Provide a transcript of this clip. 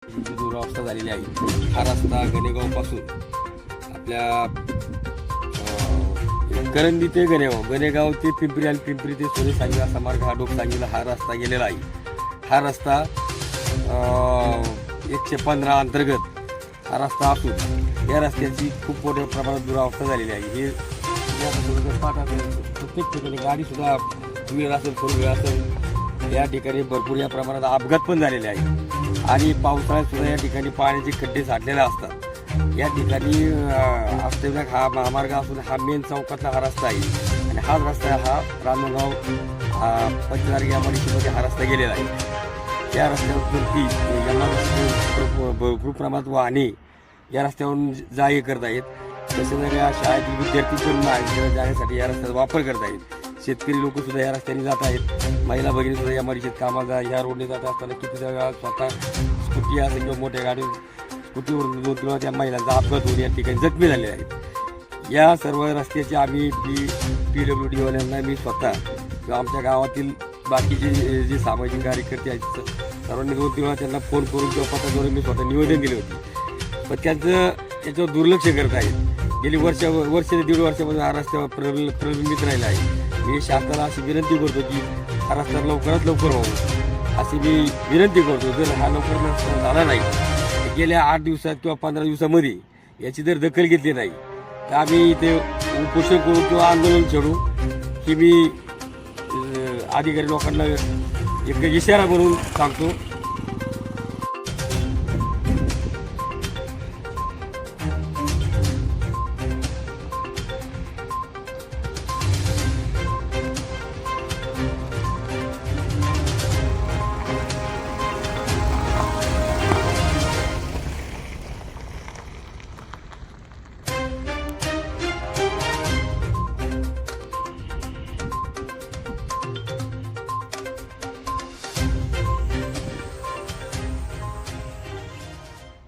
दुरावस्था झालेली आहे। हा रस्ता गणेगावपासून आपल्या करंदी ते गणेगाव ते पिंपरी आणि पिंपरी ते सोने सांगली असा मार्ग हा डोक सांगलीला हा रस्ता गेलेला आहे। हा रस्ता 115 अंतर्गत हा रस्ता असून या रस्त्याची खूप मोठ्या प्रमाणात दुरावस्था झालेली आहे। हे प्रत्येक ठिकाणी गाडीसुद्धा टू व्हीलर असेल फोर व्हीलर असेल या ठिकाणी भरपूर या प्रमाणात अपघात पण झालेले आहेत आणि पावसाळ्यात सुद्धा या ठिकाणी पाण्याचे खड्डे साठलेले असतात। या ठिकाणी अष्टविनायक हा महामार्ग असून हा मेन चौकातला हा रस्ता आहे आणि हाच रस्ता हा रामगाव पंचनार्ग या मार्गामध्ये हा रस्ता गेलेला आहे। या रस्त्यावरती भरपूर प्रमाणात वाहने या रस्त्यावरून जा ये करत आहेत। तसेच या शाळेतील विद्यार्थी पण जाण्यासाठी या रस्त्याचा वापर करत आहेत। शेतकरी लोक सुद्धा या रस्त्याने जात आहेत। महिला भगिनी सुद्धा या मार्गात कामाला ह्या रोडने जात असताना किती वेळा स्वतः स्कूटी असेल किंवा मोठ्या गाडी स्कूटीवरून 2 किंवा त्या महिलांचा अपघात होऊन या ठिकाणी जखमी झाले आहेत। या सर्व रस्त्याचे आम्ही PWD वाल्यांना मी स्वतः किंवा आमच्या गावातील बाकीचे जे सामाजिक कार्यकर्ते आहेत सर्वांनी 2-3 वेळा त्यांना फोन करून किंवा पत्र करून मी स्वतः निवेदन दिले होते, पण त्यांचं याच्यावर दुर्लक्ष करत आहेत। गेली वर्ष ते दीड वर्षापासून हा रस्त्यावर प्रलंबित राहिला आहे। मी शासनाला अशी विनंती करतो की हा रस्ता लवकरात लवकर व्हावा अशी मी विनंती करतो। जर हा लवकर झाला नाही गेल्या 8 दिवसात किंवा 15 दिवसामध्ये याची जर दखल घेतली नाही तर आम्ही इथे उपोषण करू किंवा आंदोलन छेडू ही मी अधिकारी लोकांना एक इशारा म्हणून सांगतो।